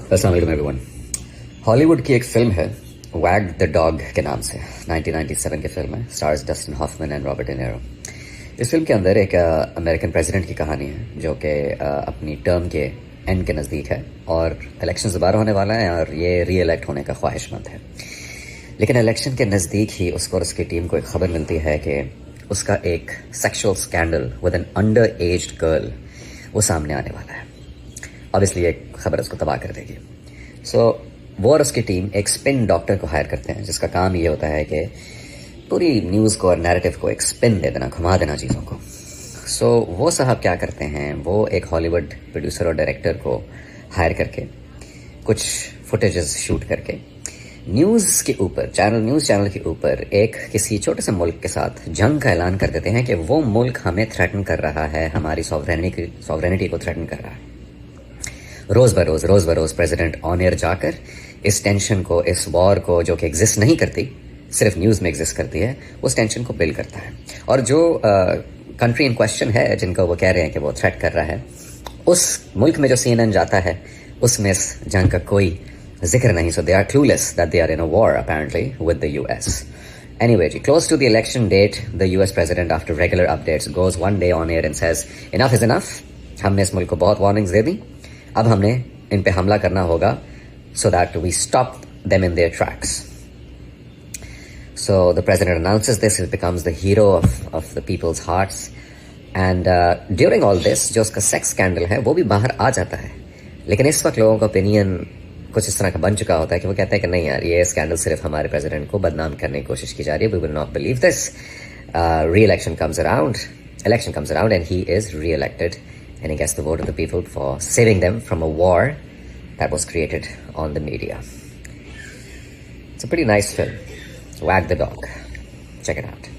अस्सलाम वालेकुम everyone. Hollywood की एक फिल्म है वैग द डॉग के नाम से, 1997 की फिल्म है। Stars Dustin Hoffman and Robert De Niro. इस फिल्म के अंदर एक अमेरिकन प्रेसिडेंट की कहानी है जो कि अपनी टर्म के एंड के नज़दीक है और इलेक्शन दोबारा होने वाला है और ये री इलेक्ट होने का ख्वाहिशमंद है। लेकिन इलेक्शन के नज़दीक ही उसको और उसकी टीम को एक खबर मिलती है कि उसका एक sexual scandal with an under aged girl वो सामने आने वाला है। ऑब्वियसली ये खबर उसको तबाह कर देगी। वो और उसकी टीम एक स्पिन डॉक्टर को हायर करते हैं जिसका काम ये होता है कि पूरी न्यूज़ को और नैरेटिव को एक स्पिन दे देना, घुमा देना चीज़ों को। वो साहब क्या करते हैं, वो एक हॉलीवुड प्रोड्यूसर और डायरेक्टर को हायर करके कुछ फुटेजेस शूट करके न्यूज़ चैनल के ऊपर एक किसी छोटे से मुल्क के साथ जंग का ऐलान कर देते हैं कि वो मुल्क हमें थ्रेटन कर रहा है, हमारी सॉवरेनिटी को थ्रेटन कर रहा है। रोज बरोज प्रेसिडेंट ऑन एयर जाकर इस टेंशन को, इस वॉर को जो कि एग्जिस्ट नहीं करती, सिर्फ न्यूज़ में एग्जिस्ट करती है, उस टेंशन को बिल्ड करता है। और जो कंट्री इन क्वेश्चन है जिनको वो कह रहे हैं कि वो थ्रेट कर रहा है, उस मुल्क में जो CNN जाता है उसमें इस जंग का कोई जिक्र नहीं। So they are clueless that they are in a war apparently with the US। Anyway, close to the election date, the US president, after regular updates, goes one day on air and says, enough is enough. हमने इस मुल्क को बहुत warnings दे दी, अब हमने इन पे हमला करना होगा so that we stop them in their tracks. So the president announces this, he becomes the hero of the people's hearts. And during all this, जो उसका सेक्स स्कैंडल है वो भी बाहर आ जाता है। लेकिन इस वक्त लोगों का ओपिनियन कुछ इस तरह का बन चुका होता है कि वो कहते हैं कि नहीं यार, ये स्कैंडल सिर्फ हमारे प्रेसिडेंट को बदनाम करने की कोशिश की जा रही है। We will not believe this. Election comes around and he is re-elected and he gets the vote of the people for saving them from a war that was created on the media. It's a pretty nice film. Wag the dog. Check it out.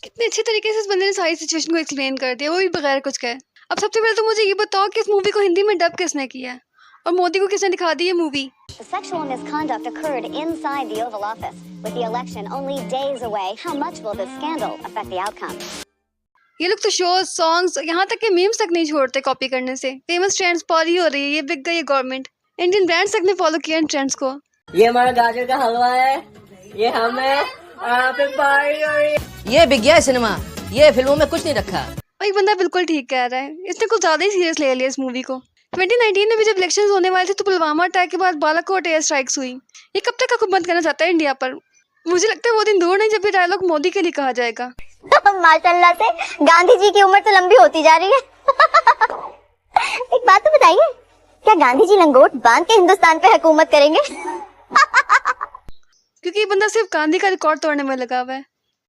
कितने अच्छे तरीके से इस बंदे ने सारी situation को explain कर दिया, वो भी बगैर कुछ कहे। अब सबसे पहले तो मुझे ये बताओ कि इस मूवी को हिंदी में डब किसने किया है और मोदी को किसने दिखा दी ये movie? The sexual misconduct occurred inside the Oval Office. With the election only days away, how much will this scandal affect the outcome? ये लोग तो शोज, सॉन्ग्स, यहाँ तक के मीम्स तक नहीं छोड़ते कॉपी करने से। फेमस ट्रेंड्स फॉलो हो रही है, ये बिक गई है गवर्नमेंट। इंडियन ब्रांड्स तक ने फॉलो किया इन ट्रेंड्स को। ये हमारा गाजर का हलवा है, ये हमें पे पार्टी हो रही है। ये बिक गया है सिनेमा, ये फिल्मों में कुछ नहीं रखा। और एक बंदा बिल्कुल ठीक कह रहा है, इसने कुछ ज्यादा ही सीरियस ले लिया इस मूवी को। 2019 में भी जब इलेक्शंस होने वाले थे तो पुलवामा अटैक के बाद बालाकोट एयर स्ट्राइक्स हुई। ये कब तक हुकूमत करना चाहता है इंडिया पर? मुझे लगता है वो दिन दूर नहीं जब ये डायलॉग मोदी के लिए कहा जाएगा। माशाल्लाह से गांधी जी की उम्र तो लंबी होती जा रही है। एक बात तो बताइए, क्या गांधी जी लंगोट बांध के हिंदुस्तान पे हुकूमत करेंगे? क्योंकि ये बंदा सिर्फ गांधी का रिकॉर्ड तोड़ने में लगा हुआ है।